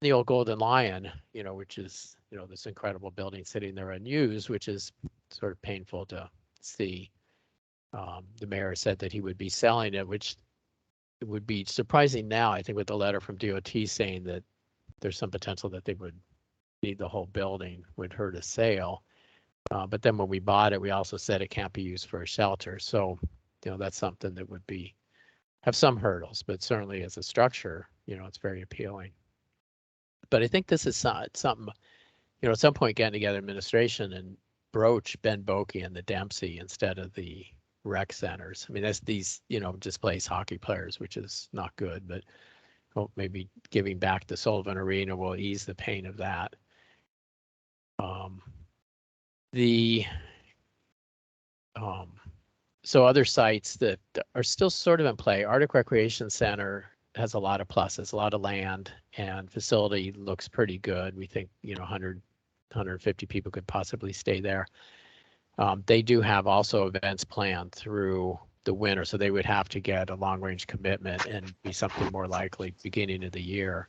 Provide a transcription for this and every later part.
the old Golden Lion, which is, this incredible building sitting there unused, which is sort of painful to see. The mayor said that he would be selling it, which it would be surprising now, I think, with the letter from DOT saying that there's some potential that they would need the whole building, would hurt a sale. But then when we bought it, we also said it can't be used for a shelter. So, that's something that would have some hurdles, but certainly as a structure, it's very appealing. But I think this is something, at some point getting together administration and broach Ben Bokey and the Dempsey instead of the rec centers. I mean, that's these, displaced hockey players, which is not good, but maybe giving back the Sullivan Arena will ease the pain of that. So other sites that are still sort of in play, Arctic Recreation Center has a lot of pluses, a lot of land, and facility looks pretty good. We think, 150 people could possibly stay there. They do have also events planned through the winter, so they would have to get a long-range commitment and be something more likely beginning of the year.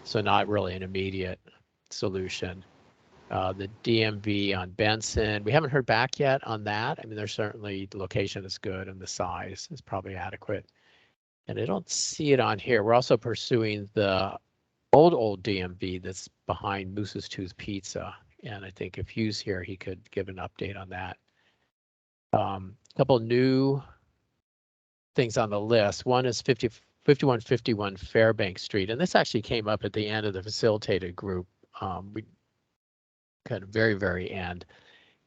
So not really an immediate solution. The DMV on Benson, we haven't heard back yet on that. I mean, there's certainly the location is good and the size is probably adequate. And I don't see it on here. We're also pursuing the old DMV that's behind Moose's Tooth Pizza. And I think if Hugh's here, he could give an update on that. A couple new things on the list. One is 5151 Fairbanks Street. And this actually came up at the end of the facilitated group. We kind of very, very end.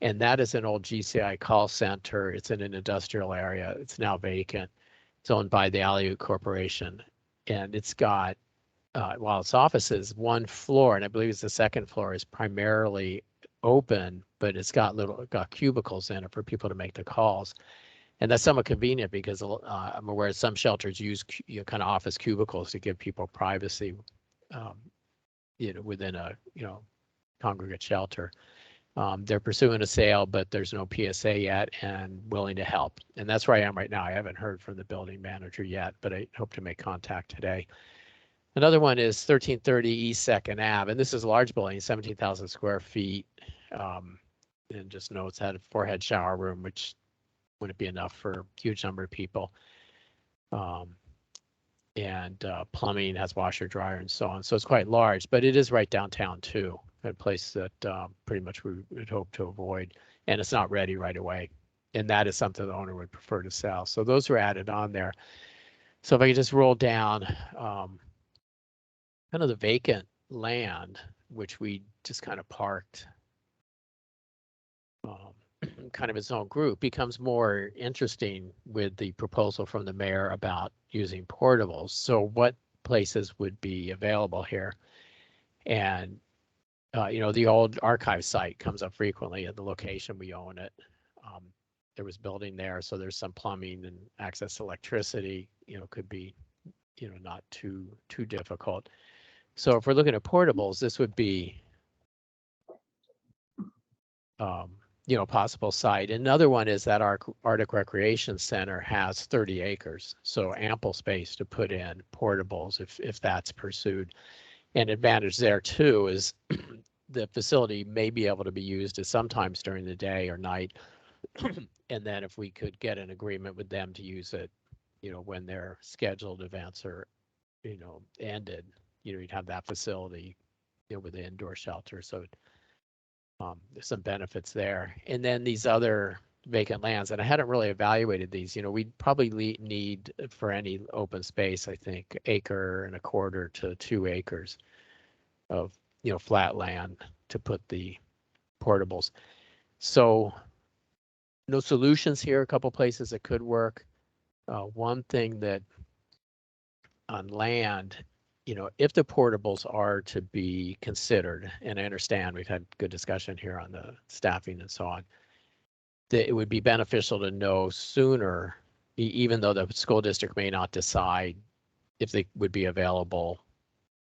And that is an old GCI call center. It's in an industrial area. It's now vacant. It's owned by the Aleut Corporation. And it's got, while its offices, one floor, and I believe it's the second floor, is primarily open, but it's got cubicles in it for people to make the calls. And that's somewhat convenient because I'm aware some shelters use kind of office cubicles to give people privacy, within a, congregate shelter. They're pursuing a sale, but there's no PSA yet and willing to help. And that's where I am right now. I haven't heard from the building manager yet, but I hope to make contact today. Another one is 1330 East 2nd Ave. And this is a large building, 17,000 square feet. And just notes had a 4-head shower room, which wouldn't be enough for a huge number of people. And plumbing, has washer, dryer, and so on. So it's quite large, but it is right downtown too. A place that pretty much we would hope to avoid, and it's not ready right away. And that is something the owner would prefer to sell. So those were added on there. So if I could just roll down kind of the vacant land, which we just kind of parked kind of its own group, becomes more interesting with the proposal from the mayor about using portables. So what places would be available here? And the old archive site comes up frequently at the location we own it. There was building there, so there's some plumbing and access to electricity, could be, not too difficult. So if we're looking at portables, this would be, possible site. Another one is that our Arctic Recreation Center has 30 acres, so ample space to put in portables if that's pursued. An advantage there too is the facility may be able to be used as sometimes during the day or night. And then if we could get an agreement with them to use it, when their scheduled events are, ended, you'd have that facility, with the indoor shelter. So there's some benefits there. And then these other vacant lands, and I hadn't really evaluated these, we'd probably need for any open space, I think, 1.25 acres to 2 acres of, flat land to put the portables. So no solutions here, a couple places that could work. One thing that on land, if the portables are to be considered, and I understand we've had good discussion here on the staffing and so on, that it would be beneficial to know sooner, even though the school district may not decide if they would be available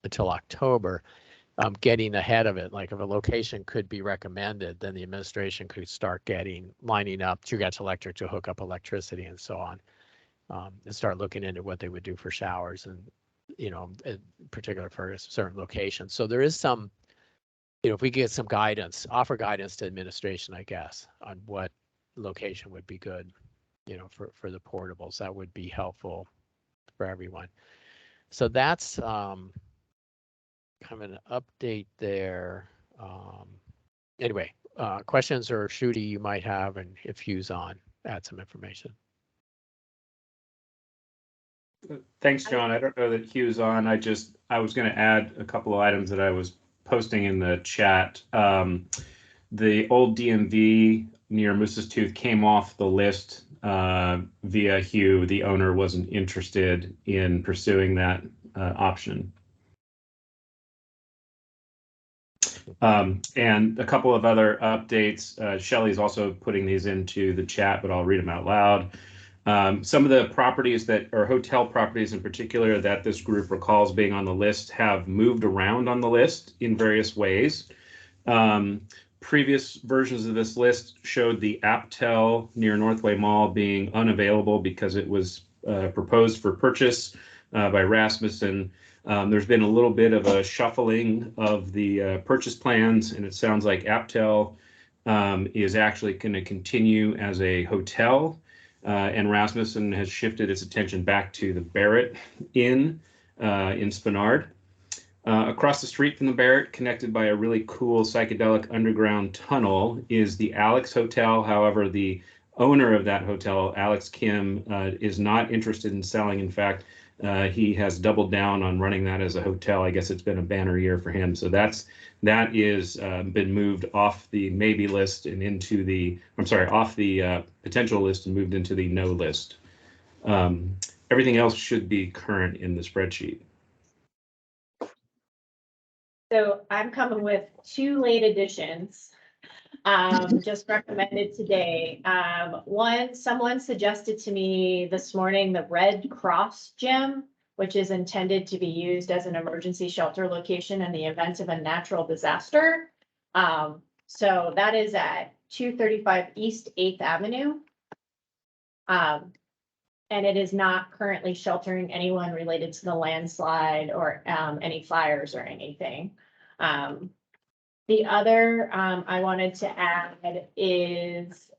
until October, getting ahead of it. Like if a location could be recommended, then the administration could start lining up Trugach Electric to hook up electricity and so on, and start looking into what they would do for showers and in particular for a certain location. So there is some, if we get some guidance, offer guidance to administration, I guess, on what location would be good, for the portables, that would be helpful for everyone. So that's kind of an update there. Anyway, questions or Shooty you might have, and if Hugh's on, add some information. Thanks, John. I don't know that Hugh's on. I was going to add a couple of items that I was posting in the chat. The old DMV near Moose's Tooth came off the list via Hugh. The owner wasn't interested in pursuing that option. And a couple of other updates. Shelley's also putting these into the chat, but I'll read them out loud. Some of the properties that are hotel properties in particular that this group recalls being on the list have moved around on the list in various ways. Previous versions of this list showed the Aptel near Northway Mall being unavailable because it was proposed for purchase by Rasmussen. There's been a little bit of a shuffling of the purchase plans, and it sounds like Aptel is actually going to continue as a hotel. And Rasmussen has shifted its attention back to the Barrett Inn in Spenard. Across the street from the Barrett, connected by a really cool psychedelic underground tunnel, is the Alex Hotel. However, the owner of that hotel, Alex Kim, is not interested in selling. In fact, he has doubled down on running that as a hotel. I guess it's been a banner year for him. So that is been moved off the maybe list and into the, off the potential list and moved into the no list. Everything else should be current in the spreadsheet. So I'm coming with 2 late additions, just recommended today. One, someone suggested to me this morning the Red Cross gym, which is intended to be used as an emergency shelter location in the event of a natural disaster. So that is at 235 East 8th Avenue. And it is not currently sheltering anyone related to the landslide or any fires or anything. The other I wanted to add is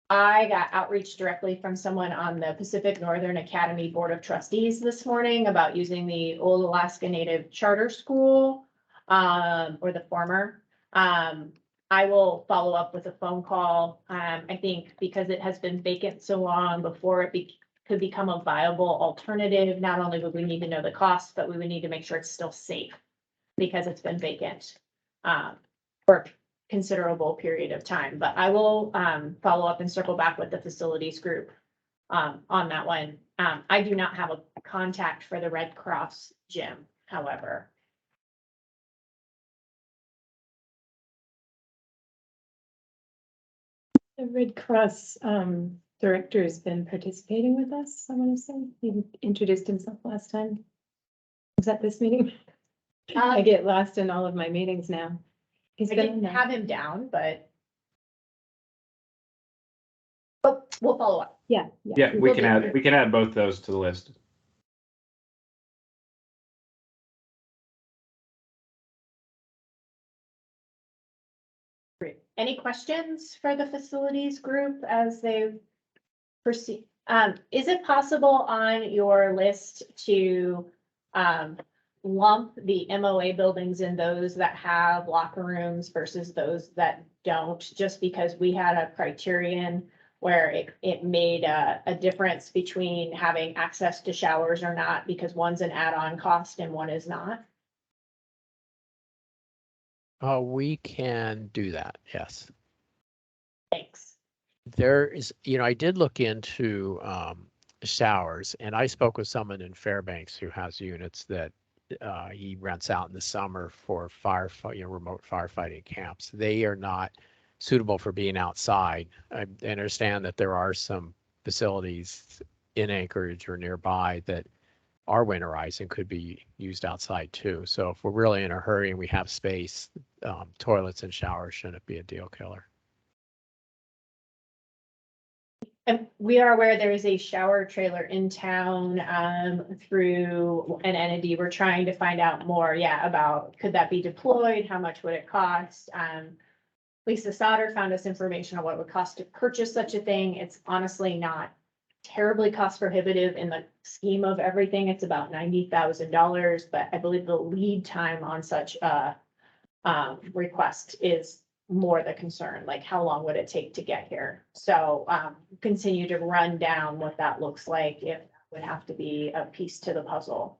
I got outreach directly from someone on the Pacific Northern Academy Board of Trustees this morning about using the Old Alaska Native Charter School, or the former. I will follow up with a phone call. I think because it has been vacant so long before it could become a viable alternative, not only would we need to know the cost, but we would need to make sure it's still safe because it's been vacant for a considerable period of time. But I will follow up and circle back with the facilities group on that one. I do not have a contact for the Red Cross gym, however. The Red Cross director has been participating with us, I want to say. He introduced himself last time. Was that this meeting? I get lost in all of my meetings now. I didn't have him down, but we'll follow up. Yeah. Yeah, we can add both those to the list. Great. Any questions for the facilities group as they proceed? Is it possible on your list to lump the MOA buildings in those that have locker rooms versus those that don't, just because we had a criterion where it made a difference between having access to showers or not, because one's an add-on cost and one is not? We can do that, yes. Thanks. There is, I did look into showers, and I spoke with someone in Fairbanks who has units that he rents out in the summer for remote firefighting camps. They are not suitable for being outside. I understand that there are some facilities in Anchorage or nearby that are winterized and could be used outside too. So if we're really in a hurry and we have space, toilets and showers shouldn't be a deal killer. And we are aware there is a shower trailer in town, through an entity. We're trying to find out more, about could that be deployed? How much would it cost? Lisa Sauter found us information on what it would cost to purchase such a thing. It's honestly not terribly cost prohibitive in the scheme of everything. It's about $90,000, but I believe the lead time on such a request is more the concern, like how long would it take to get here? So continue to run down what that looks like, if that would have to be a piece to the puzzle.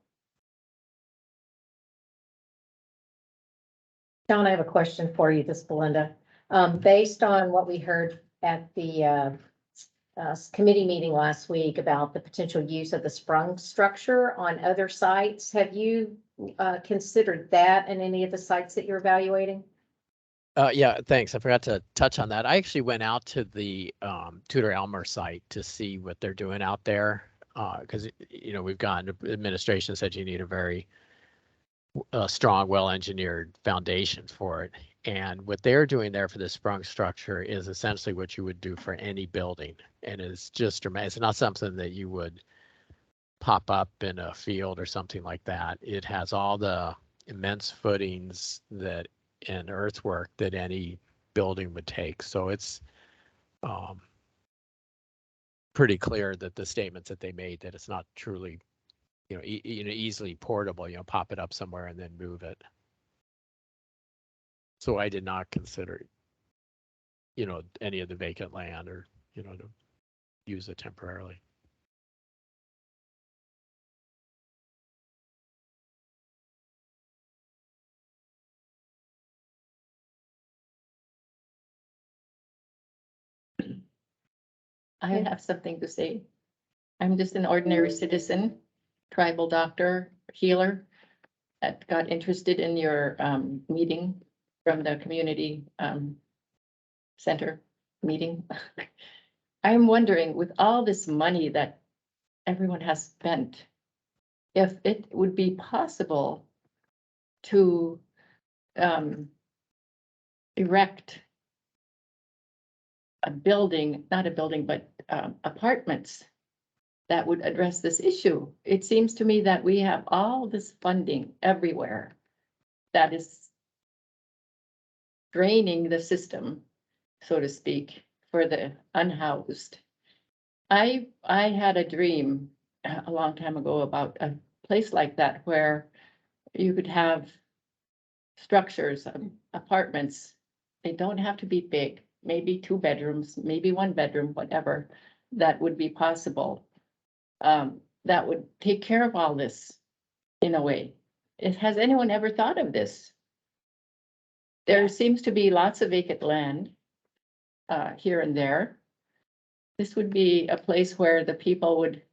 John, I have a question for you, this is Belinda. Based on what we heard at the committee meeting last week about the potential use of the sprung structure on other sites, have you considered that in any of the sites that you're evaluating? Yeah, thanks. I forgot to touch on that. I actually went out to the Tudor Elmer site to see what they're doing out there. Because, we've gotten, administration said you need a very strong, well-engineered foundation for it. And what they're doing there for the sprung structure is essentially what you would do for any building. And it's just dramatic. It's not something that you would pop up in a field or something like that. It has all the immense footings and earthwork that any building would take. So it's pretty clear that the statements that they made, that it's not truly, easily portable, pop it up somewhere and then move it. So I did not consider, any of the vacant land or, to use it temporarily. I have something to say. I'm just an ordinary citizen, tribal doctor, healer, that got interested in your meeting from the community center meeting. I'm wondering, with all this money that everyone has spent, if it would be possible to erect a building, not a building, but apartments that would address this issue. It seems to me that we have all this funding everywhere that is draining the system, so to speak, for the unhoused. I had a dream a long time ago about a place like that where you could have structures, apartments. They don't have to be big, maybe 2 bedrooms, maybe 1 bedroom, whatever, that would be possible. That would take care of all this in a way. Has anyone ever thought of this? There seems to be lots of vacant land here and there. This would be a place where the people would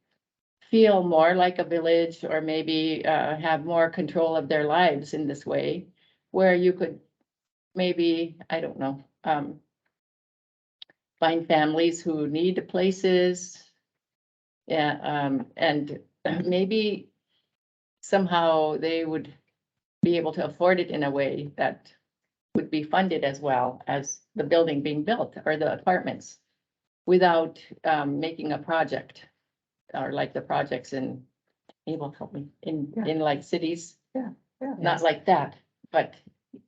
feel more like a village, or maybe have more control of their lives in this way, where you could maybe, I don't know, find families who need places. Yeah, and maybe somehow they would be able to afford it in a way that would be funded as well as the building being built or the apartments, without making a project, or like the projects in, Abel, help me, in like cities. Yeah. Not like that, but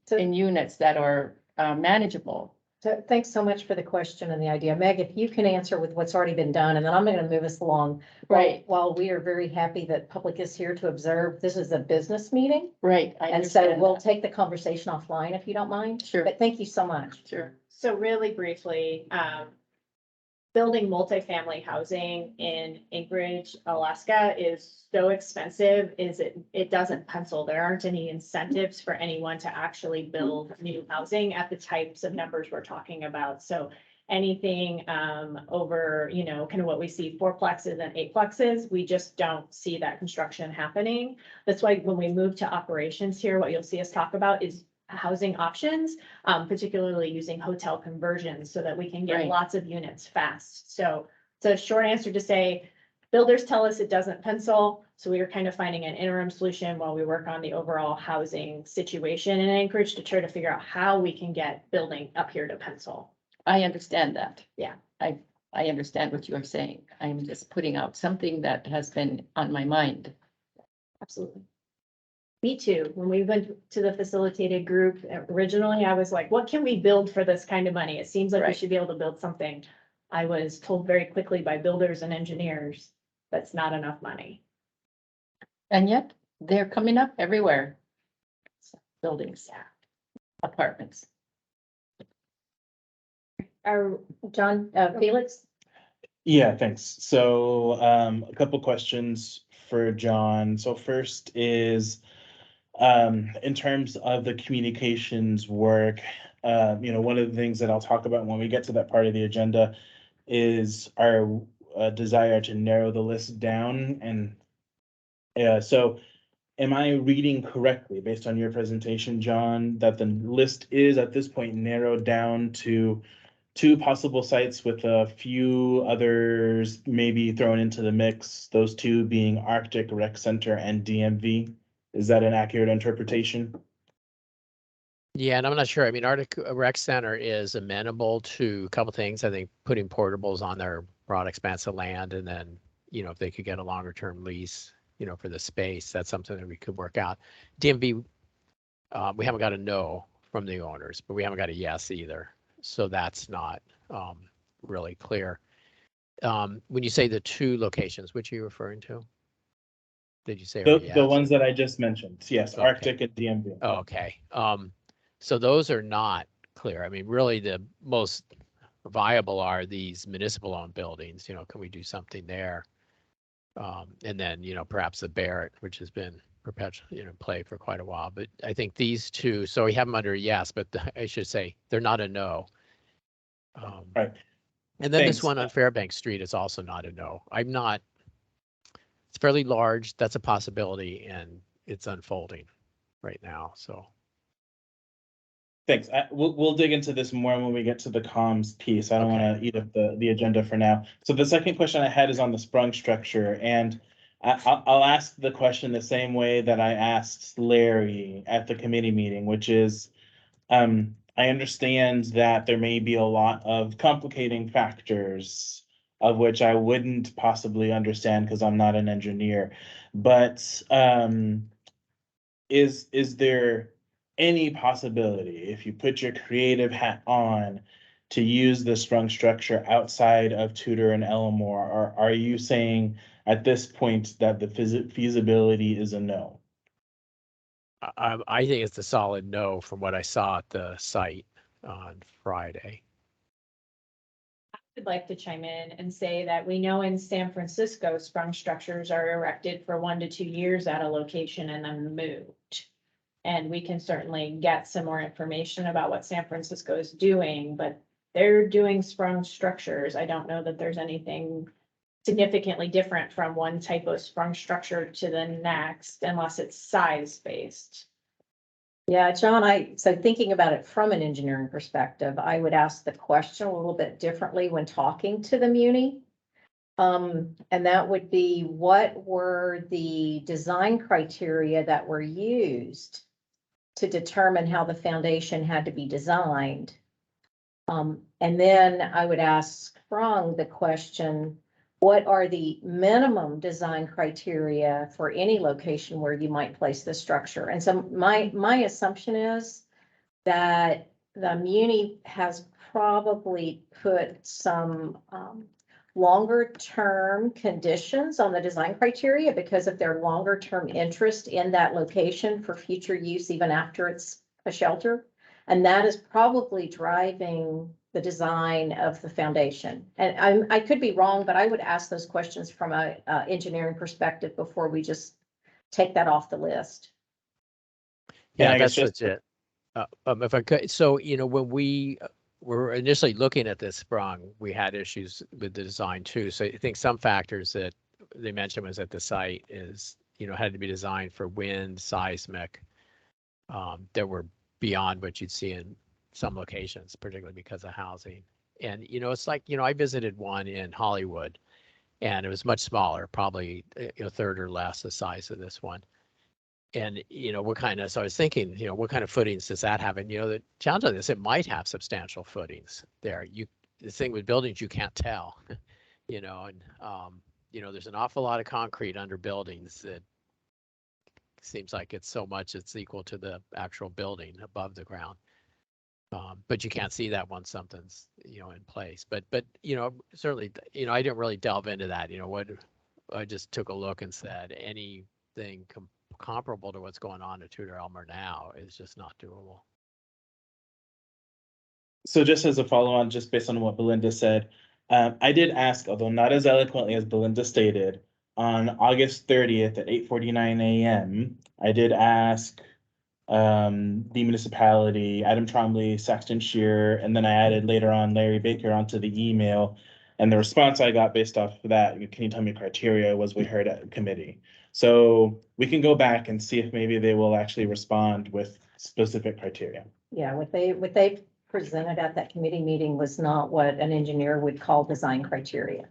So- in units that are manageable. So thanks so much for the question and the idea. Meg, if you can answer with what's already been done, and then I'm going to move us along. Right. While we are very happy that public is here to observe, this is a business meeting. Right. I And so understand we'll that. take the conversation offline if you don't mind. Sure. But thank you so much. Sure. So really briefly, building multifamily housing in Anchorage, Alaska is so expensive, it doesn't pencil. There aren't any incentives for anyone to actually build new housing at the types of numbers we're talking about. So anything over, kind of what we see 4-plexes and 8-plexes, we just don't see that construction happening. That's why when we move to operations here, what you'll see us talk about is housing options, particularly using hotel conversions so that we can get Right. lots of units fast. So it's a short answer to say, builders tell us it doesn't pencil. So we are kind of finding an interim solution while we work on the overall housing situation in Anchorage to try to figure out how we can get building up here to pencil. I understand that. Yeah. I understand what you are saying. I'm just putting out something that has been on my mind. Absolutely. Me too. When we went to the facilitated group, originally I was like, what can we build for this kind of money? It seems like we Right. should be able to build something. I was told very quickly by builders and engineers, that's not enough money. And yet they're coming up everywhere. Buildings, apartments. John, Felix? Yeah, thanks. So a couple questions for John. So first is in terms of the communications work, one of the things that I'll talk about when we get to that part of the agenda is our desire to narrow the list down. And so am I reading correctly based on your presentation, John, that the list is at this point narrowed down to 2 possible sites with a few others maybe thrown into the mix, those 2 being Arctic Rec Center and DMV? Is that an accurate interpretation? Yeah, and I'm not sure. I mean, Arctic Rec Center is amenable to a couple things. I think putting portables on their broad expanse of land, and then, if they could get a longer term lease, for the space, that's something that we could work out. DMV, we haven't got a no from the owners, but we haven't got a yes either. So that's not really clear. When you say the 2 locations, which are you referring to? Did you say? The ones that I just mentioned, yes, Okay. Arctic and DMV. Okay. So those are not clear. I mean, really the most viable are these municipal owned buildings, can we do something there? And then, perhaps the Barrett, which has been perpetually, play for quite a while, but I think these 2, so we have them under a yes, but I should say they're not a no. Right. And then Thanks. this one on Fairbank Street is also not a no. It's fairly large. That's a possibility, and it's unfolding right now. So. Thanks. We'll dig into this more when we get to the comms piece. I don't want to eat up the agenda for now. So the second question I had is on the sprung structure, and I'll ask the question the same way that I asked Larry at the committee meeting, which is, I understand that there may be a lot of complicating factors of which I wouldn't possibly understand because I'm not an engineer, but is there any possibility, if you put your creative hat on, to use the sprung structure outside of Tudor and Elmore? Or are you saying at this point that the feasibility is a no? I think it's a solid no from what I saw at the site on Friday. I would like to chime in and say that we know in San Francisco, sprung structures are erected for 1 to 2 years at a location and then moved. And we can certainly get some more information about what San Francisco is doing, but they're doing sprung structures. I don't know that there's anything significantly different from one type of sprung structure to the next, unless it's size based. Yeah, John, so thinking about it from an engineering perspective, I would ask the question a little bit differently when talking to the Muni. And that would be, what were the design criteria that were used to determine how the foundation had to be designed? And then I would ask Sprung the question, what are the minimum design criteria for any location where you might place the structure? And so my assumption is that the Muni has probably put some longer term conditions on the design criteria because of their longer term interest in that location for future use, even after it's a shelter. And that is probably driving the design of the foundation. And I could be wrong, but I would ask those questions from a engineering perspective before we just take that off the list. Yeah, that's legit. If I could, so, when we were initially looking at this sprung, we had issues with the design too. So I think some factors that they mentioned was at the site is, had to be designed for wind, seismic, that were beyond what you'd see in some locations, particularly because of housing. And, it's like, I visited one in Hollywood and it was much smaller, probably a third or less the size of this one. And, so I was thinking, what kind of footings does that have? And, the challenge on this, it might have substantial footings there. the thing with buildings, you can't tell, you know, and, you know, there's an awful lot of concrete under buildings that seems like it's so much it's equal to the actual building above the ground. But you can't see that once something's, you know, in place. But, you know, certainly, you know, I didn't really delve into that, you know, what, I just took a look and said anything comparable to what's going on at Tudor Elmer now is just not doable. So just as a follow-on, just based on what Belinda said, I did ask, although not as eloquently as Belinda stated, on August 30th at 8:49 a.m., I did ask the municipality, Adam Trombley, Saxton Shear, and then I added later on Larry Baker onto the email. And the response I got based off of that, can you tell me criteria, was we heard at committee. So we can go back and see if maybe they will actually respond with specific criteria. Yeah, what they presented at that committee meeting was not what an engineer would call design criteria.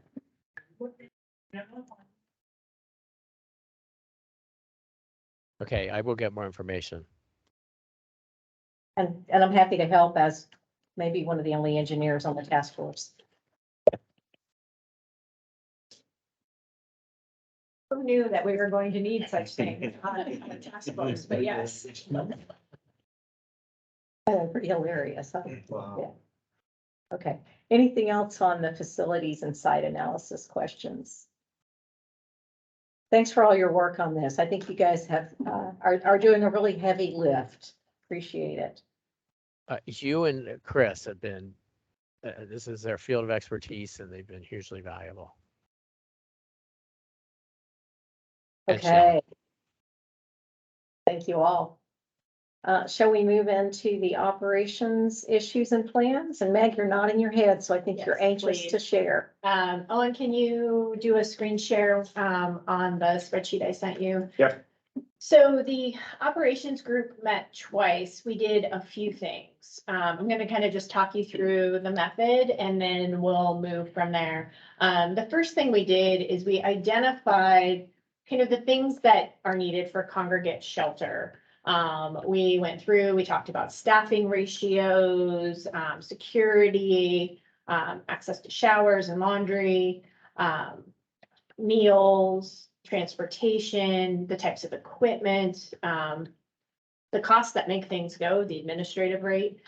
Okay, I will get more information. And I'm happy to help as maybe one of the only engineers on the task force. Who knew that we were going to need such things on a task force, but yes. Pretty hilarious, huh? Yeah. Okay, anything else on the facilities and site analysis questions? Thanks for all your work on this. I think you guys have, are doing a really heavy lift. Appreciate it. You and Chris have been, this is their field of expertise and they've been hugely valuable. And Okay. Thank you all. Shall we move into the operations issues and plans? And Meg, you're nodding your head, so I think Yes, you're anxious please. to share. Owen, can you do a screen share on the spreadsheet I sent you? Yep. So the operations group met twice. We did a few things. I'm going to kind of just talk you through the method and then we'll move from there. The first thing we did is we identified kind of the things that are needed for congregate shelter. We went through, we talked about staffing ratios, security, access to showers and laundry, meals, transportation, the types of equipment, the costs that make things go, the administrative rate,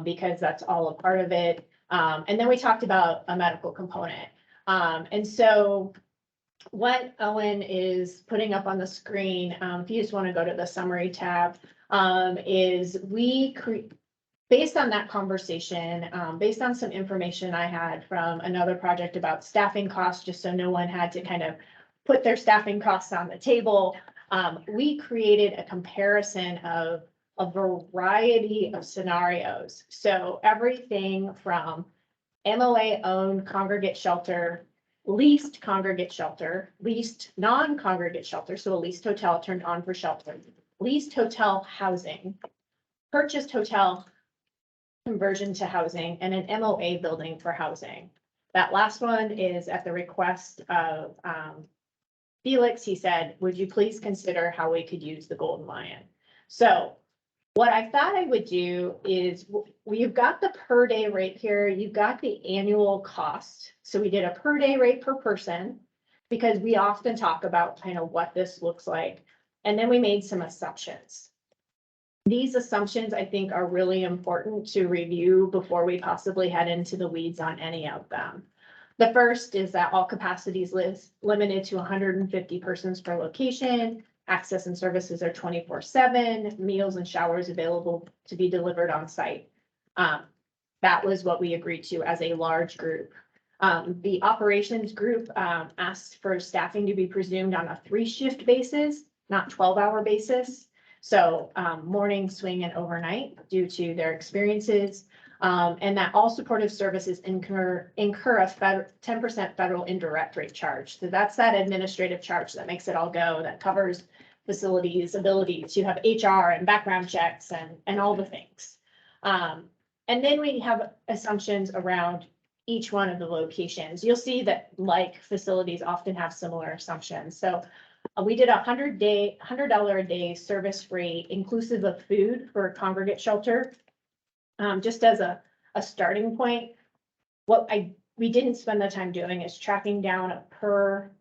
because that's all a part of it. And then we talked about a medical component. And so what Owen is putting up on the screen, if you just want to go to the summary tab, is based on that conversation, based on some information I had from another project about staffing costs, just so no one had to kind of put their staffing costs on the table, we created a comparison of a variety of scenarios. So everything from MOA-owned congregate shelter, leased congregate shelter, leased non-congregate shelter, so a leased hotel turned on for shelter, leased hotel housing, purchased hotel conversion to housing, and an MOA building for housing. That last one is at the request of Felix. He said, would you please consider how we could use the Golden Lion? So what I thought I would do is, you've got the per day rate here, you've got the annual cost. So we did a per day rate per person, because we often talk about kind of what this looks like. And then we made some assumptions. These assumptions, I think, are really important to review before we possibly head into the weeds on any of them. The first is that all capacities limited to 150 persons per location. Access and services are 24/7, meals and showers available to be delivered on site. That was what we agreed to as a large group. The operations group asked for staffing to be presumed on a 3-shift basis, not 12-hour basis. So morning, swing, and overnight due to their experiences. And that all supportive services incur a 10% federal indirect rate charge. So that's that administrative charge that makes it all go, that covers facilities' ability to have HR and background checks and all the things. And then we have assumptions around each one of the locations. You'll see that like facilities often have similar assumptions. So we did $100 a day service rate inclusive of food for congregate shelter. Just as a starting point, we didn't spend the time doing is tracking down a per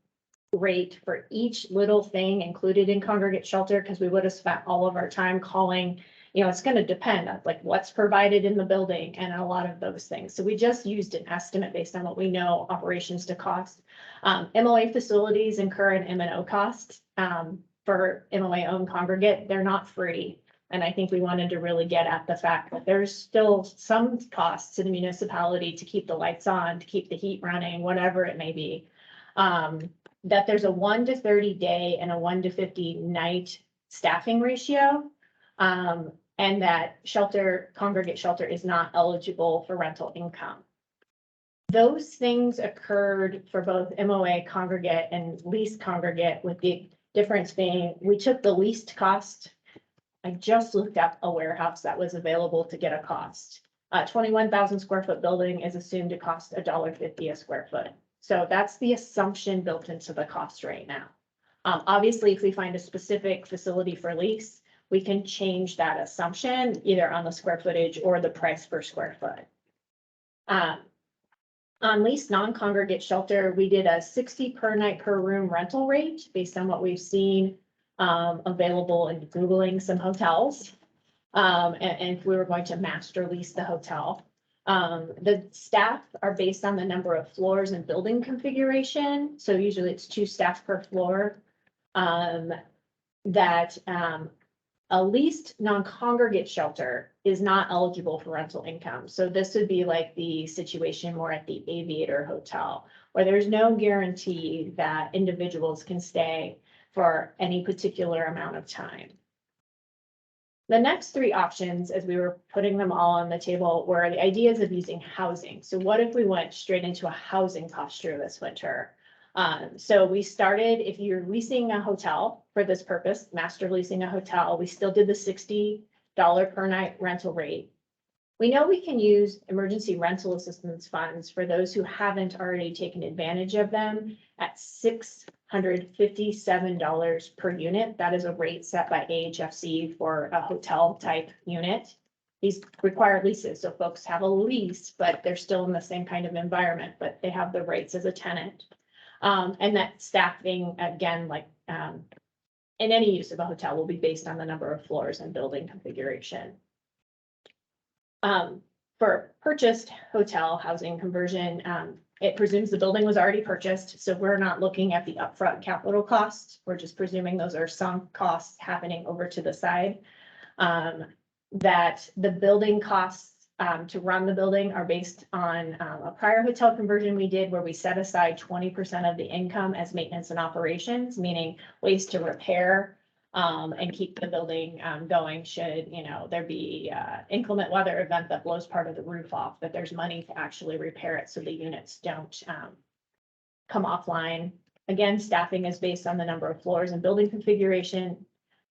rate for each little thing included in congregate shelter, because we would have spent all of our time calling, it's going to depend on like what's provided in the building and a lot of those things. So we just used an estimate based on what we know operations to cost. MOA facilities incur an M&O cost for MOA owned congregate. They're not free. And I think we wanted to really get at the fact that there's still some costs to the municipality to keep the lights on, to keep the heat running, whatever it may be. That there's a 1 to 30 day and a 1 to 50 night staffing ratio. And that congregate shelter is not eligible for rental income. Those things occurred for both MOA congregate and lease congregate, with the difference being we took the least cost. I just looked up a warehouse that was available to get a cost. 21,000 square foot building is assumed to cost $1.50 a square foot. So that's the assumption built into the cost right now. Obviously, if we find a specific facility for lease, we can change that assumption either on the square footage or the price per square foot. On lease non-congregate shelter, we did a 60 per night per room rental rate based on what we've seen available in Googling some hotels. And if we were going to master lease the hotel. The staff are based on the number of floors and building configuration. So usually it's 2 staff per floor. A leased non-congregate shelter is not eligible for rental income. So this would be like the situation more at the Aviator Hotel, where there's no guarantee that individuals can stay for any particular amount of time. The next 3 options, as we were putting them all on the table, were the ideas of using housing. So what if we went straight into a housing posture this winter? So we started, if you're leasing a hotel for this purpose, master leasing a hotel, we still did the $60 per night rental rate. We know we can use emergency rental assistance funds for those who haven't already taken advantage of them at $657 per unit. That is a rate set by AHFC for a hotel type unit. These require leases, so folks have a lease, but they're still in the same kind of environment, but they have the rates as a tenant. And that staffing, again, like in any use of a hotel, will be based on the number of floors and building configuration. For purchased hotel housing conversion, it presumes the building was already purchased, so we're not looking at the upfront capital costs. We're just presuming those are sunk costs happening over to the side. That the building costs to run the building are based on a prior hotel conversion we did where we set aside 20% of the income as maintenance and operations, meaning ways to repair and keep the building going should, there be inclement weather event that blows part of the roof off, that there's money to actually repair it so the units don't come offline. Again, staffing is based on the number of floors and building configuration.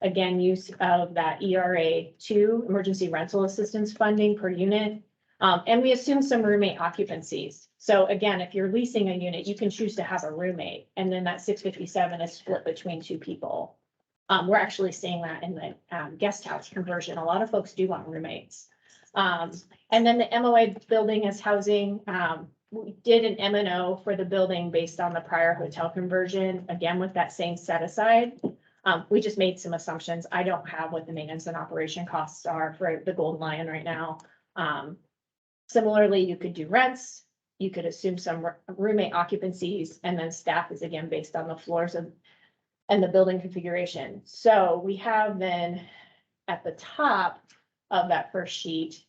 Again, use of that ERA2 emergency rental assistance funding per unit. And we assume some roommate occupancies. So again, if you're leasing a unit, you can choose to have a roommate, and then that 657 is split between 2 people. We're actually seeing that in the guest house conversion. A lot of folks do want roommates. And then the MOA building as housing. We did an M&O for the building based on the prior hotel conversion, again, with that same set aside. We just made some assumptions. I don't have what the maintenance and operation costs are for the Golden Lion right now. Similarly, you could do rents. You could assume some roommate occupancies, and then staff is again based on the floors and the building configuration. So we have then at the top of that first sheet.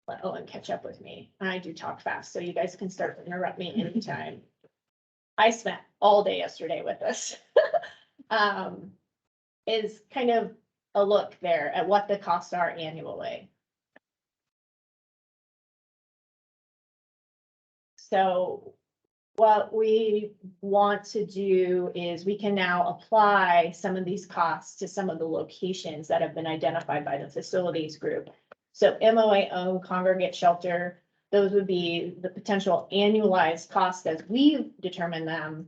Let Owen catch up with me. I do talk fast, so you guys can start to interrupt me anytime. I spent all day yesterday with this. Is kind of a look there at what the costs are annually. So what we want to do is we can now apply some of these costs to some of the locations that have been identified by the facilities group. So MOA owned congregate shelter, those would be the potential annualized costs as we determine them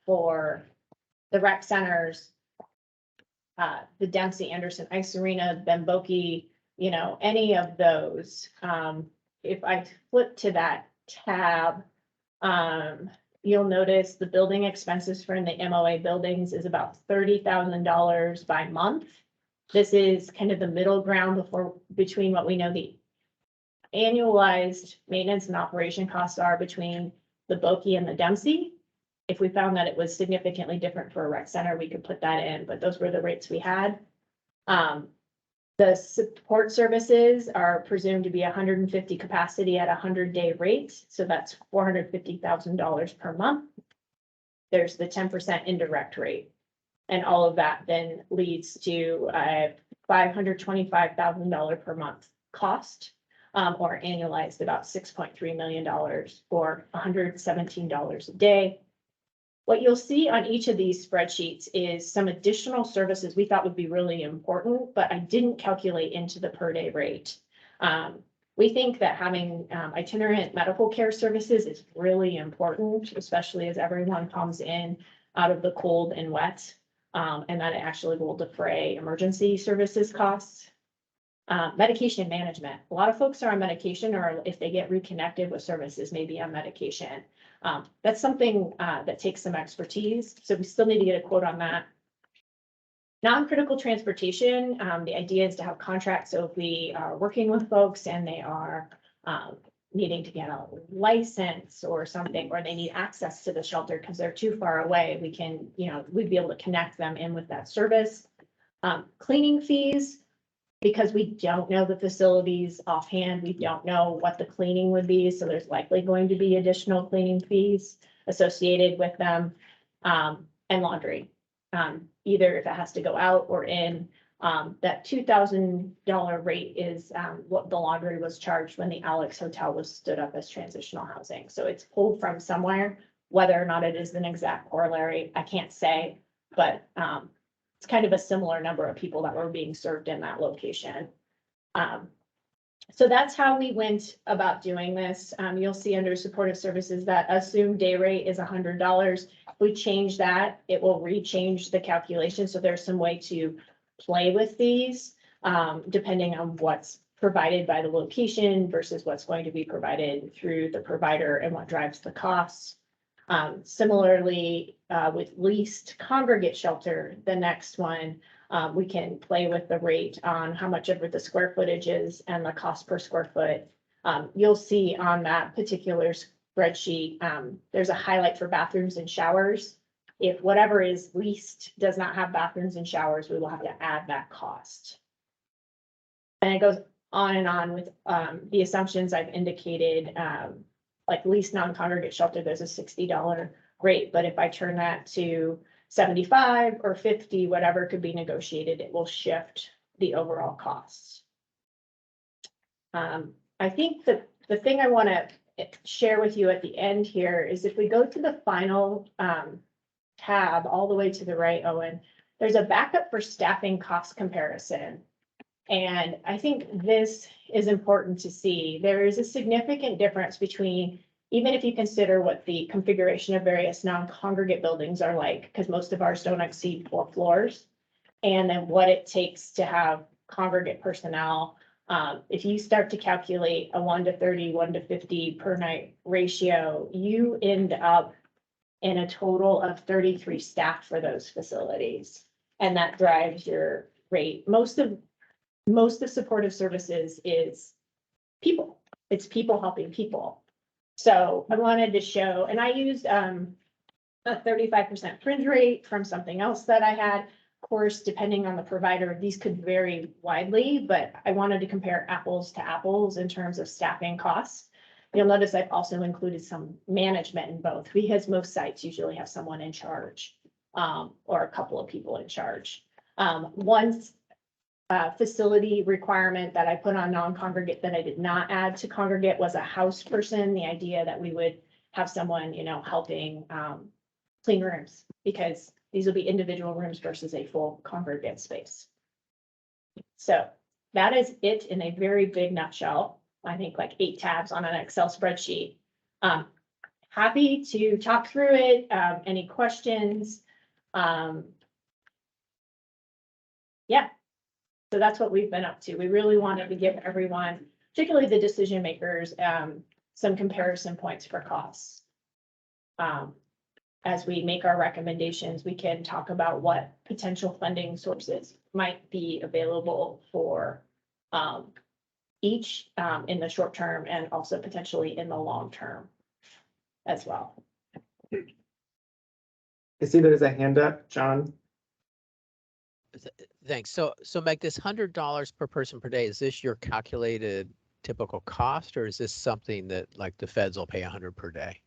for the rec centers, the Dempsey Anderson Ice Arena, Bemboki, any of those. If I flip to that tab, you'll notice the building expenses for the MOA buildings is about $30,000 by month. This is kind of the middle ground between what we know the annualized maintenance and operation costs are between the Boki and the Dempsey. If we found that it was significantly different for a rec center, we could put that in, but those were the rates we had. The support services are presumed to be 150 capacity at a 100-day rate. So that's $450,000 per month. There's the 10% indirect rate. And all of that then leads to a $525,000 per month cost, or annualized about $6.3 million or $117 a day. What you'll see on each of these spreadsheets is some additional services we thought would be really important, but I didn't calculate into the per day rate. We think that having itinerant medical care services is really important, especially as everyone comes in out of the cold and wet, and that it actually will defray emergency services costs. Medication management. A lot of folks are on medication, or if they get reconnected with services, maybe on medication. That's something that takes some expertise. So we still need to get a quote on that. Non-critical transportation. The idea is to have contracts. So if we are working with folks and they are needing to get a license or something, or they need access to the shelter because they're too far away, we can, we'd be able to connect them in with that service. Cleaning fees. Because we don't know the facilities offhand, we don't know what the cleaning would be, so there's likely going to be additional cleaning fees associated with them. And laundry, either if it has to go out or in. That $2,000 rate is what the laundry was charged when the Alex Hotel was stood up as transitional housing. So it's pulled from somewhere. Whether or not it is an exact corollary, I can't say, but it's kind of a similar number of people that were being served in that location. So that's how we went about doing this. You'll see under supportive services that assumed day rate is $100. If we change that, it will rechange the calculation. So there's some way to play with these depending on what's provided by the location versus what's going to be provided through the provider and what drives the costs. Similarly, with leased congregate shelter, the next one, we can play with the rate on how much of the square footage is and the cost per square foot. You'll see on that particular spreadsheet, there's a highlight for bathrooms and showers. If whatever is leased does not have bathrooms and showers, we will have to add that cost. And it goes on and on with the assumptions I've indicated. Like lease non-congregate shelter, there's a $60 rate, but if I turn that to 75 or 50, whatever could be negotiated, it will shift the overall costs. I think that the thing I want to share with you at the end here is if we go to the final tab all the way to the right, Owen, there's a backup for staffing cost comparison. And I think this is important to see. There is a significant difference between, even if you consider what the configuration of various non-congregate buildings are like, because most of ours don't exceed 4 floors, and then what it takes to have congregate personnel. If you start to calculate a 1:30, 1:50 per night ratio, you end up in a total of 33 staff for those facilities. And that drives your rate. Most of supportive services is people. It's people helping people. So I wanted to show, and I used a 35% fringe rate from something else that I had. Of course, depending on the provider, these could vary widely, but I wanted to compare apples to apples in terms of staffing costs. You'll notice I've also included some management in both, because most sites usually have someone in charge or a couple of people in charge. One facility requirement that I put on non-congregate that I did not add to congregate was a house person. The idea that we would have someone, helping clean rooms, because these will be individual rooms versus a full congregate space. So that is it in a very big nutshell. I think like 8 tabs on an Excel spreadsheet. Happy to talk through it. Any questions? Yeah. So that's what we've been up to. We really wanted to give everyone, particularly the decision makers, some comparison points for costs. As we make our recommendations, we can talk about what potential funding sources might be available for each in the short term and also potentially in the long term as well. I see there's a hand up, John. Thanks. So Meg, this $100 per person per day, is this your calculated typical cost, or is this something that like the feds will pay 100 per day?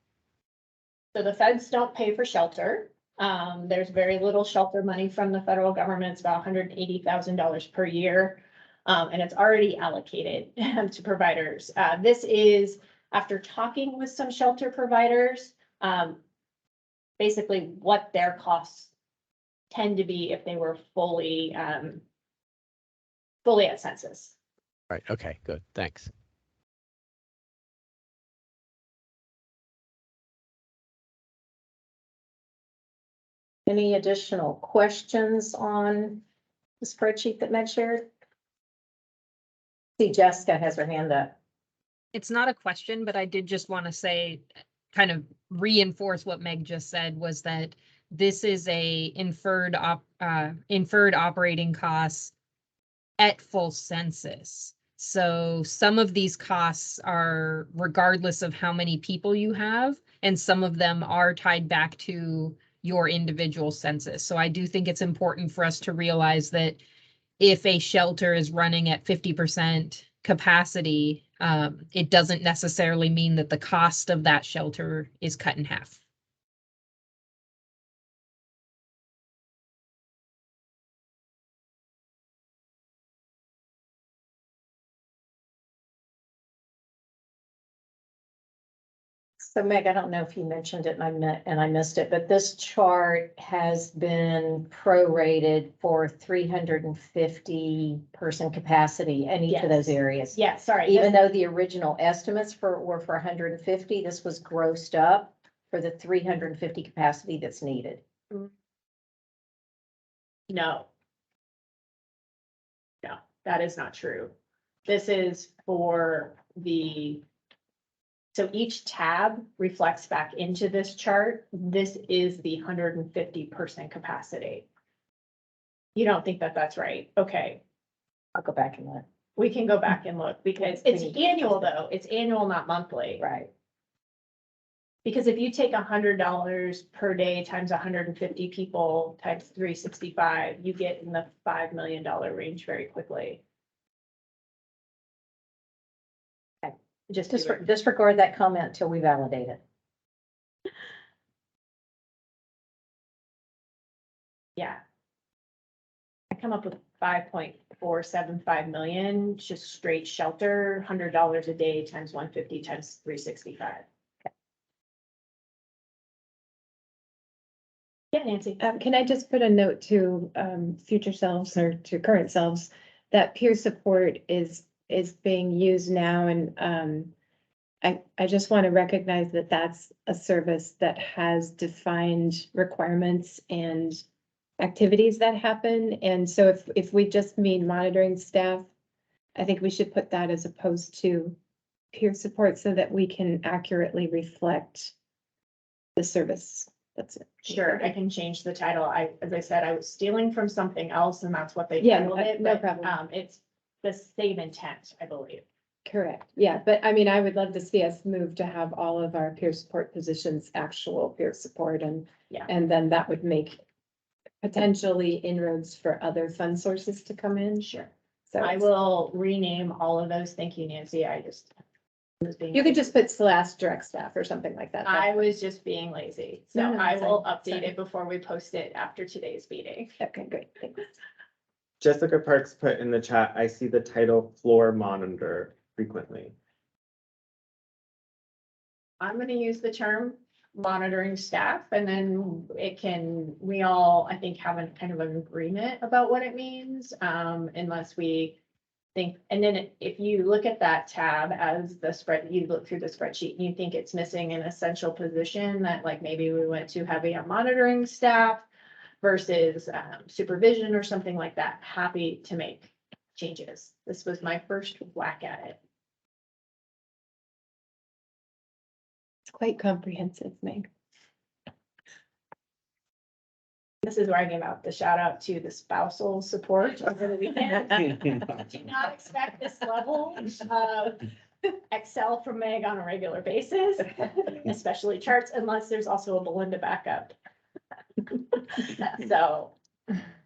So the feds don't pay for shelter. There's very little shelter money from the federal government. It's about $180,000 per year. And it's already allocated to providers. This is after talking with some shelter providers, basically what their costs tend to be if they were fully at census. Right. Okay, good. Thanks. Any additional questions on the spreadsheet that Meg shared? See, Jessica has her hand up. It's not a question, but I did just want to say, kind of reinforce what Meg just said, was that this is a inferred operating costs at full census. So some of these costs are regardless of how many people you have, and some of them are tied back to your individual census. So I do think it's important for us to realize that if a shelter is running at 50% capacity, it doesn't necessarily mean that the cost of that shelter is cut in half. So Meg, I don't know if you mentioned it and I missed it, but this chart has been prorated for 350 person capacity in each of those areas. Yeah, sorry. Even though the original estimates were for 150, this was grossed up for the 350 capacity that's needed. No. No, that is not true. This is for so each tab reflects back into this chart. This is the 150 person capacity. You don't think that that's right? Okay. I'll go back and look. We can go back and look because it's annual though. It's annual, not monthly. Right. Because if you take $100 per day times 150 people times 365, you get in the $5 million range very quickly. Just Disregard that comment till we validate it. Yeah. I come up with 5.475 million, just straight shelter, $100 a day times 150 times 365. Yeah, Nancy. Can I just put a note to future selves or to current selves that peer support is being used now, and I just want to recognize that that's a service that has defined requirements and activities that happen. And so if we just mean monitoring staff, I think we should put that as opposed to peer support so that we can accurately reflect the service. That's it. Sure, I can change the title. As I said, I was stealing from something else and that's what they Yeah, titled it, no but, problem. it's the same intent, I believe. Correct. Yeah, but I mean, I would love to see us move to have all of our peer support positions, actual peer support, and Yeah. and then that would make potentially inroads for other fund sources to come in. Sure. So I will rename all of those. Thank you, Nancy. I just was being. you could just put / direct staff or something like that. I was just being lazy, so No, no, I it's will fine. update Sorry. it before we post it after today's meeting. Okay, great. Thanks. Jessica Parks put in the chat, I see the title floor monitor frequently. I'm gonna use the term monitoring staff, and then we all, I think, have a kind of an agreement about what it means, unless we think, and then if you look at that tab as you look through the spreadsheet and you think it's missing an essential position that like maybe we went too heavy on monitoring staff versus supervision or something like that, happy to make changes. This was my first whack at it. It's quite comprehensive, Meg. This is where I give out the shout out to the spousal support over the weekend. Do not expect this level of Excel from Meg on a regular basis, especially charts, unless there's also a Belinda backup. So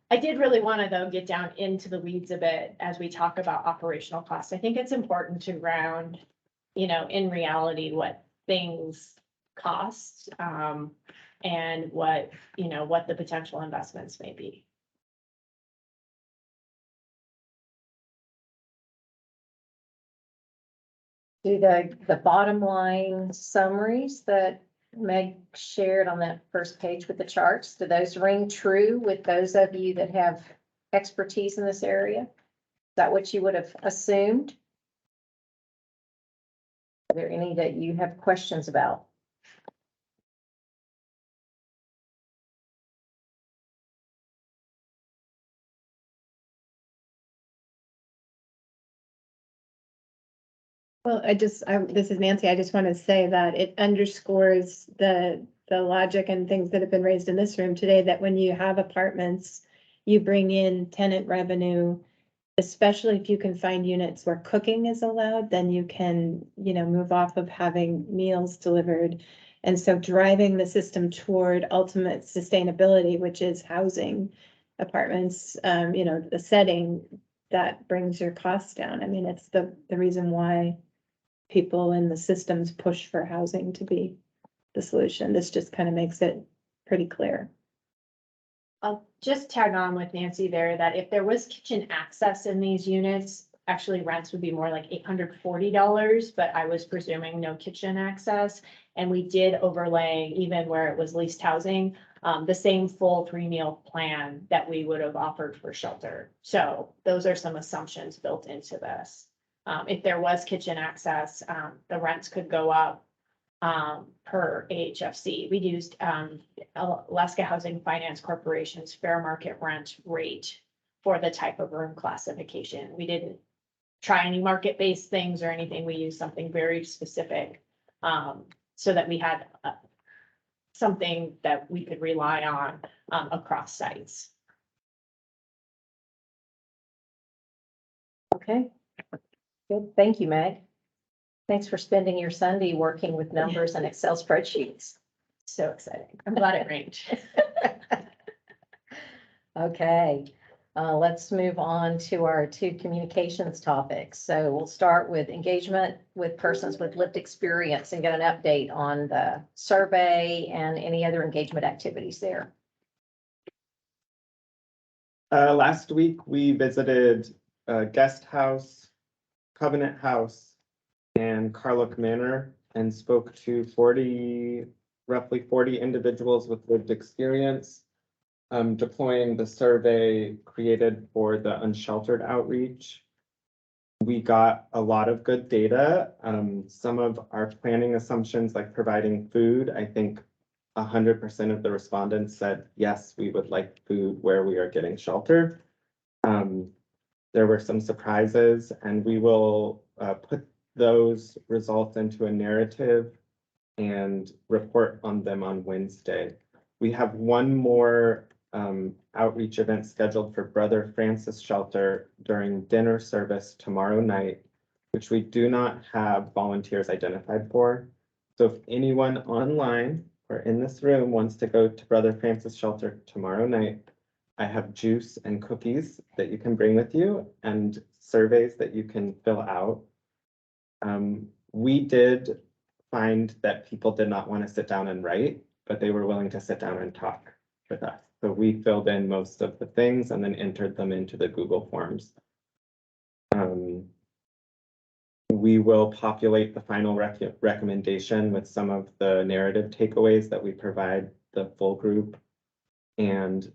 I did really want to, though, get down into the weeds a bit as we talk about operational costs. I think it's important to ground, in reality, what things cost, and what the potential investments may be. Do the bottom line summaries that Meg shared on that first page with the charts, do those ring true with those of you that have expertise in this area? Is that what you would have assumed? Are there any that you have questions about? Well, this is Nancy. I just want to say that it underscores the logic and things that have been raised in this room today, that when you have apartments, you bring in tenant revenue, especially if you can find units where cooking is allowed, then you can, move off of having meals delivered. And so driving the system toward ultimate sustainability, which is housing apartments, the setting that brings your costs down. I mean, it's the reason why people in the systems push for housing to be the solution. This just kind of makes it pretty clear. I'll just tag on with Nancy there that if there was kitchen access in these units, actually rents would be more like $840, but I was presuming no kitchen access. And we did overlay, even where it was leased housing, the same full 3-meal plan that we would have offered for shelter. So those are some assumptions built into this. If there was kitchen access, the rents could go up per AHFC. We used Alaska Housing Finance Corporation's fair market rent rate for the type of room classification. We didn't try any market-based things or anything. We used something very specific, so that we had something that we could rely on across sites. Okay, good. Thank you, Meg. Thanks for spending your Sunday working with numbers and Excel spreadsheets. So exciting. I'm glad it rained. Okay, let's move on to our 2 communications topics. So we'll start with engagement with persons with lived experience and get an update on the survey and any other engagement activities there. Last week, we visited Guest House, Covenant House, and Carlock Manor, and spoke to roughly 40 individuals with lived experience, deploying the survey created for the unsheltered outreach. We got a lot of good data. Some of our planning assumptions, like providing food, I think 100% of the respondents said, yes, we would like food where we are getting sheltered. There were some surprises, and we will put those results into a narrative and report on them on Wednesday. We have one more outreach event scheduled for Brother Francis Shelter during dinner service tomorrow night, which we do not have volunteers identified for. So if anyone online or in this room wants to go to Brother Francis Shelter tomorrow night, I have juice and cookies that you can bring with you and surveys that you can fill out. We did find that people did not want to sit down and write, but they were willing to sit down and talk with us. So we filled in most of the things and then entered them into the Google Forms. We will populate the final recommendation with some of the narrative takeaways that we provide the full group. And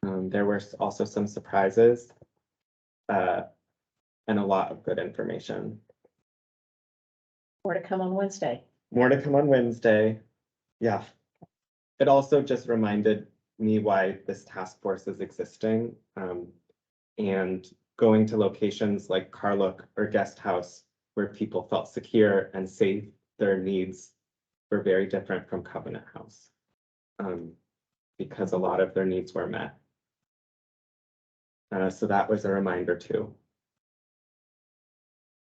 there were also some surprises and a lot of good information. More to come on Wednesday. More to come on Wednesday. Yeah. It also just reminded me why this task force is existing. And going to locations like Carlook or Guest House where people felt secure and safe, their needs were very different from Covenant House. Because a lot of their needs were met. So that was a reminder too.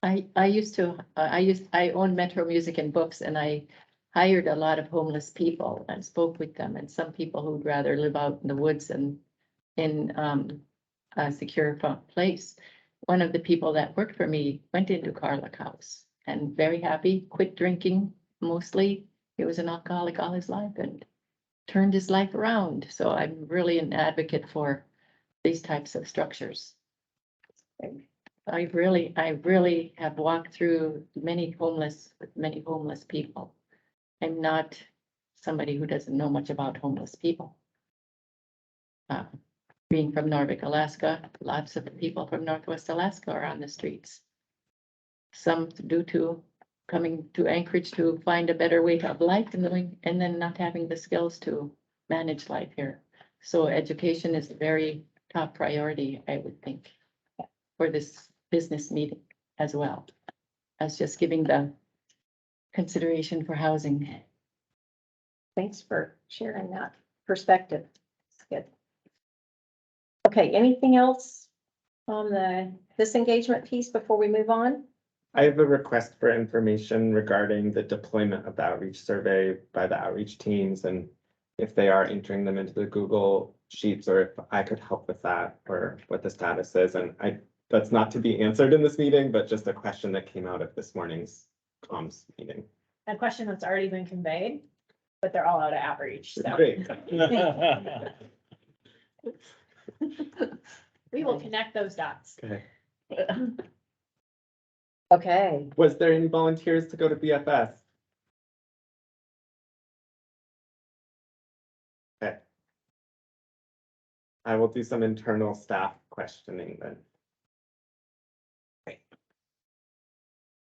I own Metro Music and Books, and I hired a lot of homeless people and spoke with them, and some people who'd rather live out in the woods and in a secure place. One of the people that worked for me went into Carlock House and very happy, quit drinking mostly. He was an alcoholic all his life and turned his life around. So I'm really an advocate for these types of structures. I really have walked through with many homeless people. I'm not somebody who doesn't know much about homeless people. Being from Norvik, Alaska, lots of people from Northwest Alaska are on the streets. Some due to coming to Anchorage to find a better way of life and then not having the skills to manage life here. So education is a very top priority, I would think, for this business meeting as well as just giving the consideration for housing. Thanks for sharing that perspective. It's good. Okay, anything else on this engagement piece before we move on? I have a request for information regarding the deployment of the outreach survey by the outreach teams and if they are entering them into the Google Sheets or if I could help with that or what the status is. And that's not to be answered in this meeting, but just a question that came out of this morning's comms meeting. A question that's already been conveyed, but they're all out of outreach, so. Great. We will connect those dots. Okay. Okay, Was there any volunteers to go to BFS? Okay. I will do some internal staff questioning then.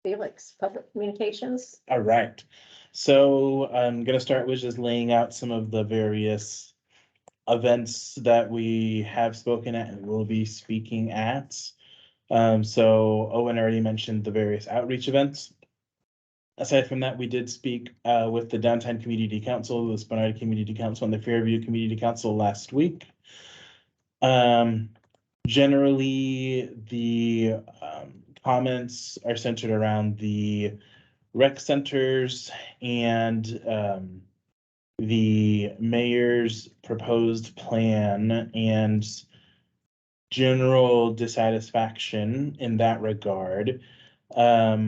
Felix, public communications. All right. So I'm gonna start with just laying out some of the various events that we have spoken at and will be speaking at. So Owen already mentioned the various outreach events. Aside from that, we did speak with the Downtown Community Council, the Sponheim Community Council, and the Fairview Community Council last week. Generally, the comments are centered around the rec centers and the mayor's proposed plan and general dissatisfaction in that regard. A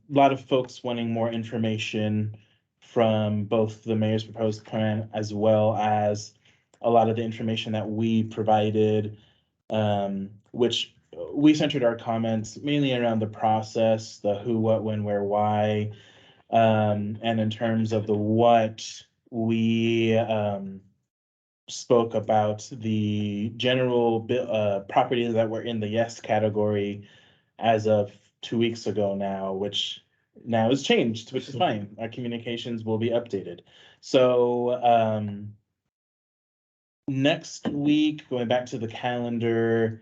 lot of folks wanting more information from both the mayor's proposed plan as well as a lot of the information that we provided, which we centered our comments mainly around the process, the who, what, when, where, why, and in terms of the what, we spoke about the general properties that were in the yes category as of 2 weeks ago now, which now has changed, which is fine. Our communications will be updated. So next week, going back to the calendar,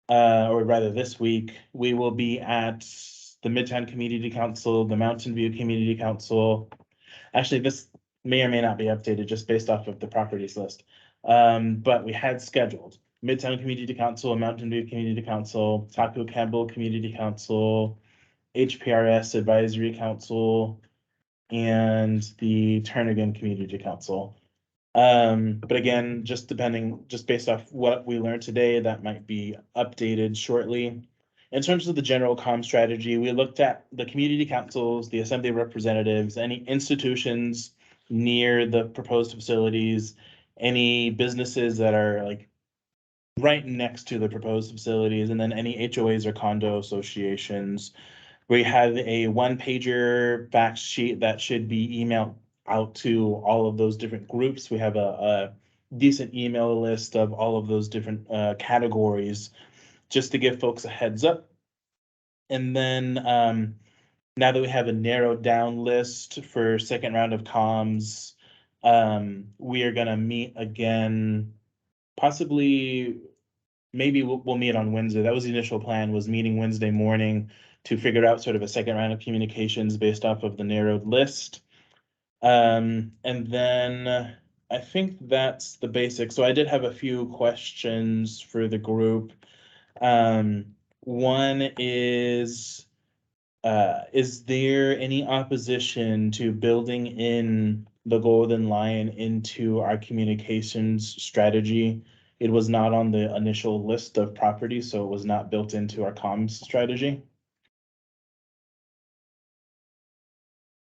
or rather this week, we will be at the Midtown Community Council, the Mountain View Community Council. Actually, this may or may not be updated just based off of the properties list. But we had scheduled Midtown Community Council, Mountain View Community Council, Taco Campbell Community Council, HPRS Advisory Council, and the Turnagain Community Council. But again, just based off what we learned today, that might be updated shortly. In terms of the general comm strategy, we looked at the community councils, the assembly representatives, any institutions near the proposed facilities, any businesses that are like right next to the proposed facilities, and then any HOAs or condo associations. We have a one-pager fact sheet that should be emailed out to all of those different groups. We have a decent email list of all of those different categories just to give folks a heads up. And then now that we have a narrowed down list for second round of comms, we are gonna meet again, possibly maybe we'll meet on Wednesday. That was the initial plan, was meeting Wednesday morning to figure out sort of a second round of communications based off of the narrowed list. And then I think that's the basics. So I did have a few questions for the group. One is there any opposition to building in the Golden Lion into our communications strategy? It was not on the initial list of properties, so it was not built into our comms strategy.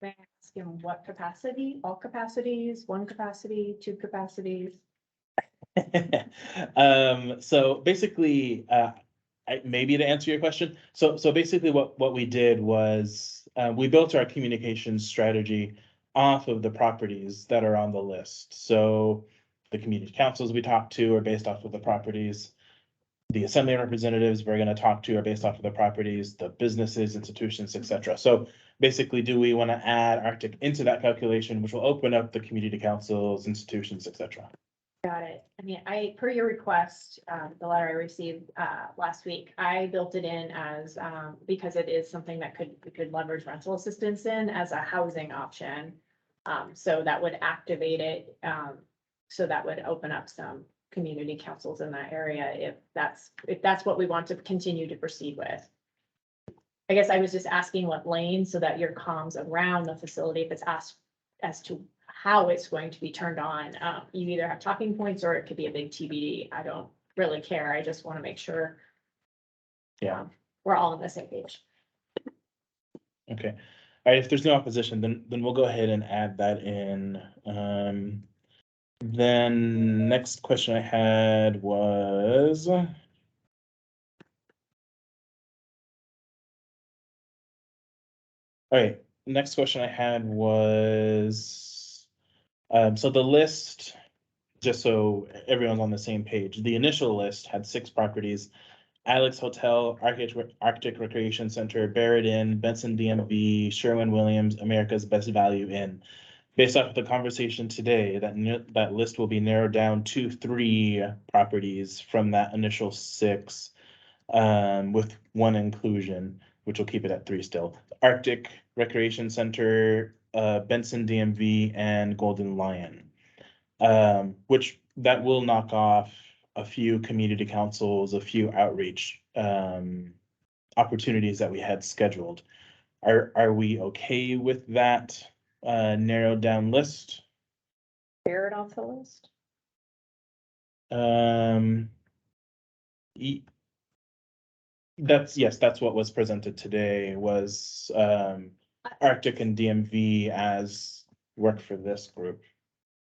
May I ask him what capacity? All capacities, one capacity, two capacities? So basically, maybe to answer your question, so basically what we did was we built our communications strategy off of the properties that are on the list. So the community councils we talked to are based off of the properties. The assembly representatives we're going to talk to are based off of the properties, the businesses, institutions, etc. So basically, do we want to add Arctic into that calculation, which will open up the community councils, institutions, etc.? Got it. I mean, per your request, the letter I received, last week, I built it in as, because it is something that we could leverage rental assistance in as a housing option. So that would activate it, so that would open up some community councils in that area if that's what we want to continue to proceed with. I guess I was just asking what lane so that your comms around the facility, if it's asked as to how it's going to be turned on, you either have talking points or it could be a big TBD. I don't really care. I just want to make sure. Yeah. We're all on the same page. Okay. All right. If there's no opposition, then we'll go ahead and add that in. Then next question I had was. All right. Next question I had was, so the list, just so everyone's on the same page, the initial list had 6 properties: Alex Hotel, Arctic Recreation Center, Barrett Inn, Benson DMV, Sherwin-Williams, America's Best Value Inn. Based off of the conversation today, that list will be narrowed down to 3 properties from that initial 6, with 1 inclusion, which will keep it at 3 still. Arctic Recreation Center, Benson DMV, and Golden Lion, which that will knock off a few community councils, a few outreach opportunities that we had scheduled. Are we okay with that narrowed down list? Bear it off the list. That's what was presented today, was Arctic and DMV as work for this group.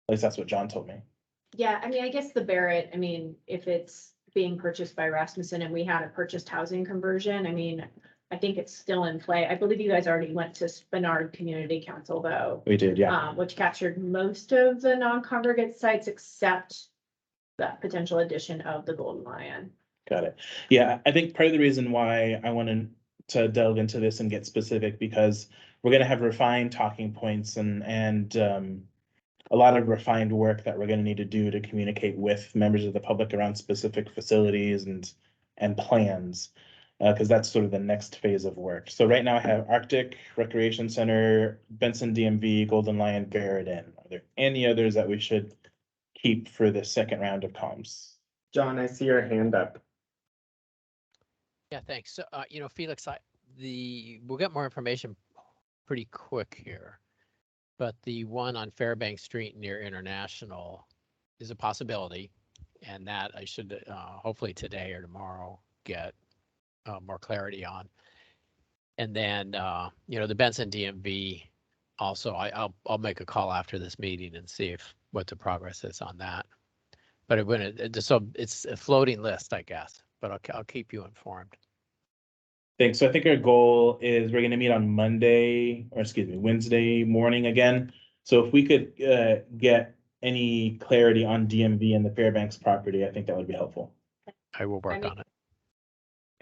At least that's what John told me. Yeah, I mean, I guess the Barrett, I mean, if it's being purchased by Rasmussen and we had a purchased housing conversion, I mean, I think it's still in play. I believe you guys already went to Spenard Community Council though. We did, yeah. Which captured most of the non-congregate sites except the potential addition of the Golden Lion. Got it. Yeah, I think part of the reason why I wanted to delve into this and get specific, because we're going to have refined talking points and a lot of refined work that we're going to need to do to communicate with members of the public around specific facilities and plans, because that's sort of the next phase of work. So right now I have Arctic Recreation Center, Benson DMV, Golden Lion, Barrett Inn. Are there any others that we should keep for the second round of comms? John, I see your hand up. Yeah, thanks. So, Felix, we'll get more information pretty quick here, but the one on Fairbank Street near International is a possibility, and that I should hopefully today or tomorrow get more clarity on. And then, the Benson DMV also, I'll make a call after this meeting and see what the progress is on that. But it's a floating list, I guess, but I'll keep you informed. Thanks. So I think our goal is we're going to meet on Wednesday morning again. So if we could get any clarity on DMV and the Fairbanks property, I think that would be helpful. I will work on it.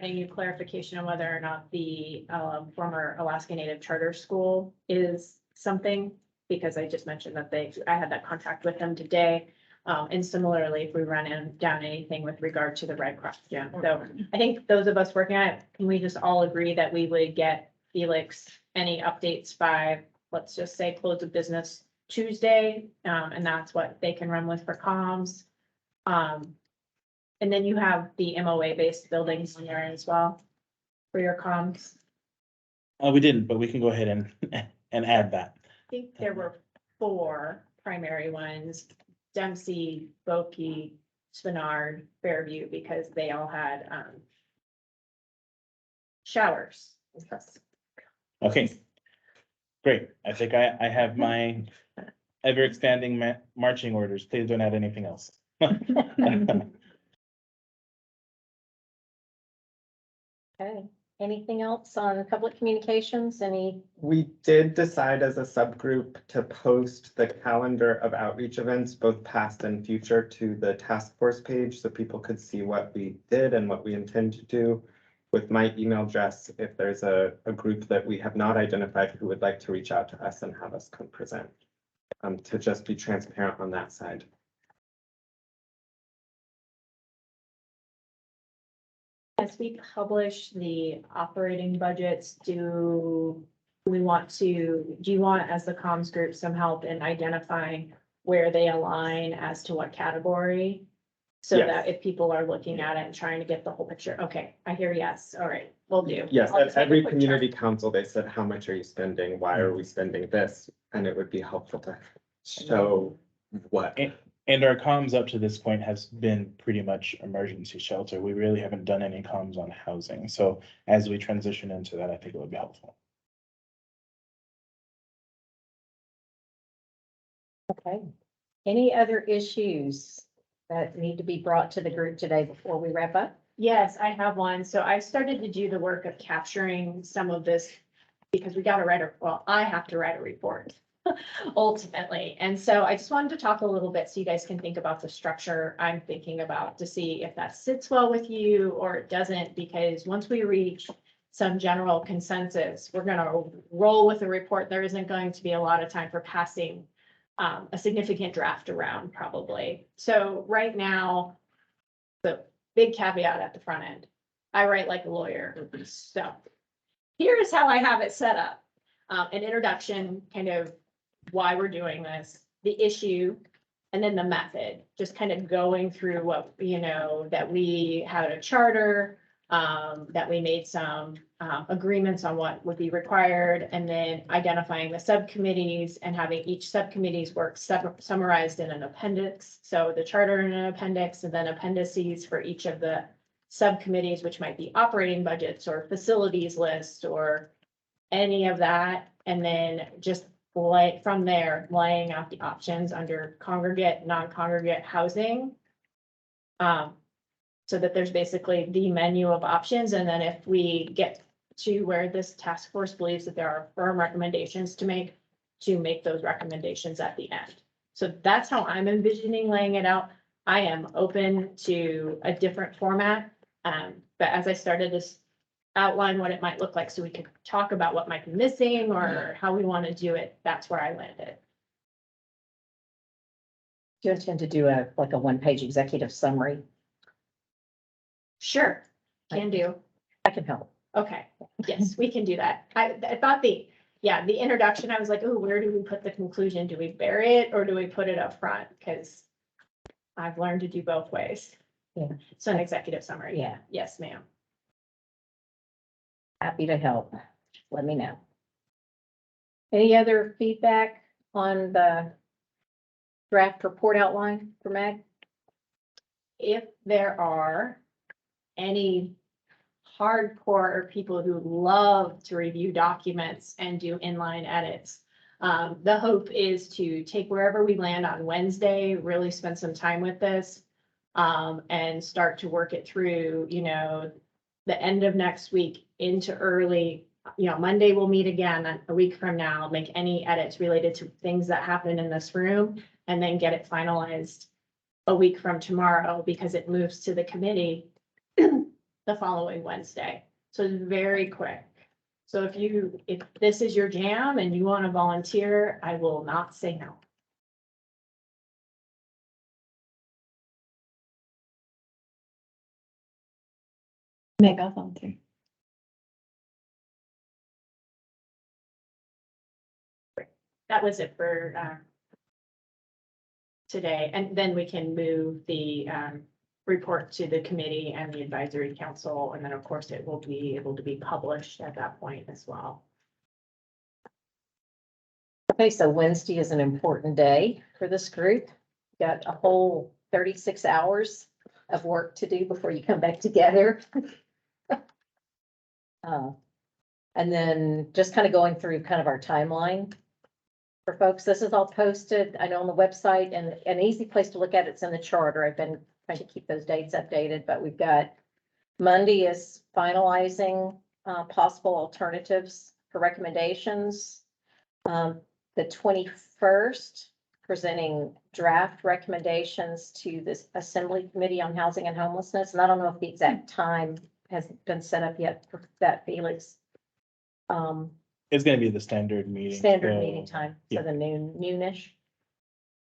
Any clarification on whether or not the former Alaska Native Charter School is something, because I just mentioned that I had that contract with them today. And similarly, if we run down anything with regard to the Red Cross gym. So I think those of us working on it, can we just all agree that we would get Felix any updates by, let's just say, close of business Tuesday? And that's what they can run with for comms. And then you have the MOA-based buildings in there as well for your comms. We didn't, but we can go ahead and add that. I think there were 4 primary ones: Dempsey, Boki, Spenard, Fairview, because they all had showers. Okay. Great. I think I have my ever expanding marching orders. Please don't add anything else. Okay, anything else on public communications? We did decide as a subgroup to post the calendar of outreach events, both past and future, to the task force page so people could see what we did and what we intend to do. With my email address, if there's a group that we have not identified who would like to reach out to us and have us come present, to just be transparent on that side. As we publish the operating budgets, do you want, as the comms group, some help in identifying where they align as to what category? So Yes. that if people are looking at it and trying to get the whole picture, okay, I hear yes, all right, we'll do. Yes, I'll at just make a every quick community chart. council, they said, how much are you spending? Why are we spending this? And it would be helpful to show what. And our comms up to this point has been pretty much emergency shelter. We really haven't done any comms on housing. So as we transition into that, I think it would be helpful. Okay, any other issues that need to be brought to the group today before we wrap up? Yes, I have one. So I started to do the work of capturing some of this because we got to I have to write a report ultimately. And so I just wanted to talk a little bit so you guys can think about the structure I'm thinking about to see if that sits well with you or it doesn't, because once we reach some general consensus, we're going to roll with the report. There isn't going to be a lot of time for passing a significant draft around probably. So right now, the big caveat at the front end, I write like a lawyer. So here's how I have it set up. An introduction, kind of why we're doing this, the issue, and then the method, just kind of going through what, that we had a charter, that we made some agreements on what would be required, and then identifying the subcommittees and having each subcommittee's work summarized in an appendix. So the charter in an appendix, and then appendices for each of the subcommittees, which might be operating budgets or facilities list or any of that. And then just from there, laying out the options under congregate, non-congregate housing. So that there's basically the menu of options. And then if we get to where this task force believes that there are firm recommendations to make those recommendations at the end. So that's how I'm envisioning laying it out. I am open to a different format. But as I started this outline what it might look like so we could talk about what might be missing or how we want to do it, that's where I landed. Do you intend to do a 1-page executive summary? Sure, can do. I can help. Okay, yes, we can do that. I thought the introduction, I was like, oh, where do we put the conclusion? Do we bury it or do we put it up front? Because I've learned to do both ways. Yeah. So an executive summary. Yeah. Yes, ma'am. Happy to help. Let me know. Any other feedback on the draft report outline for Meg? If there are any hardcore people who love to review documents and do inline edits, the hope is to take wherever we land on Wednesday, really spend some time with this, and start to work it through, the end of next week into early, Monday we'll meet again a week from now, make any edits related to things that happen in this room, and then get it finalized a week from tomorrow because it moves to the committee the following Wednesday. So it's very quick. So if this is your jam and you want to volunteer, I will not say no. Meg, I'll volunteer. That was it for today, and then we can move the report to the committee and the advisory council, and then of course it will be able to be published at that point as well. Okay, so Wednesday is an important day for this group. Got a whole 36 hours of work to do before you come back together. And then just kind of going through kind of our timeline for folks. This is all posted, I know, on the website, and an easy place to look at it's in the charter. I've been trying to keep those dates updated, but we've got Monday is finalizing possible alternatives for recommendations. The 21st, presenting draft recommendations to this Assembly Committee on Housing and Homelessness. And I don't know if the exact time has been set up yet for that, Felix. It's gonna be the standard meeting. Standard so- meeting time, yeah. so the noonish.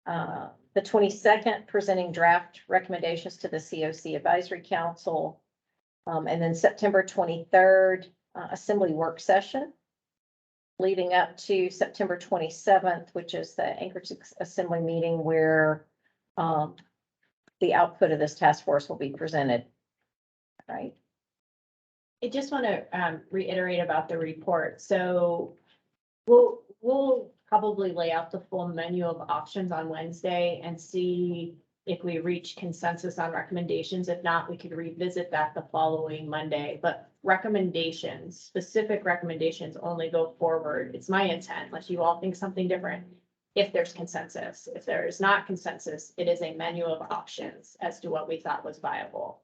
The 22nd, presenting draft recommendations to the COC Advisory Council. And then September 23rd, Assembly work session. Leading up to September 27th, which is the Anchorage Assembly meeting where the output of this task force will be presented. Right? I just want to reiterate about the report. So we'll probably lay out the full menu of options on Wednesday and see if we reach consensus on recommendations. If not, we could revisit that the following Monday. But recommendations, specific recommendations only go forward. It's my intent, unless you all think something different, if there's consensus. If there is not consensus, it is a menu of options as to what we thought was viable.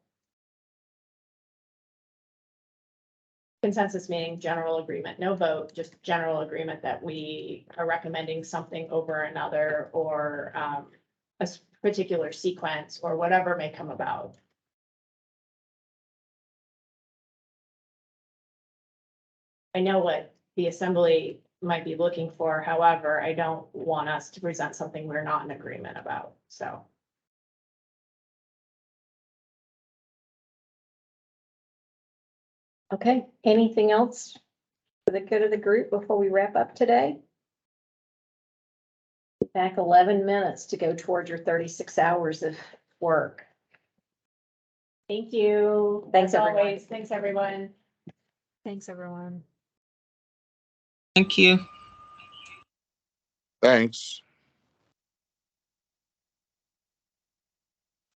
Consensus meaning general agreement, no vote, just general agreement that we are recommending something over another, or a particular sequence or whatever may come about. I know what the assembly might be looking for. However, I don't want us to present something we're not in agreement about, so. Okay, anything else for the good of the group before we wrap up today? Back 11 minutes to go toward your 36 hours of work. Thank you. Thanks, As everyone. always, thanks, everyone. Thanks, everyone. Thank you. Thanks.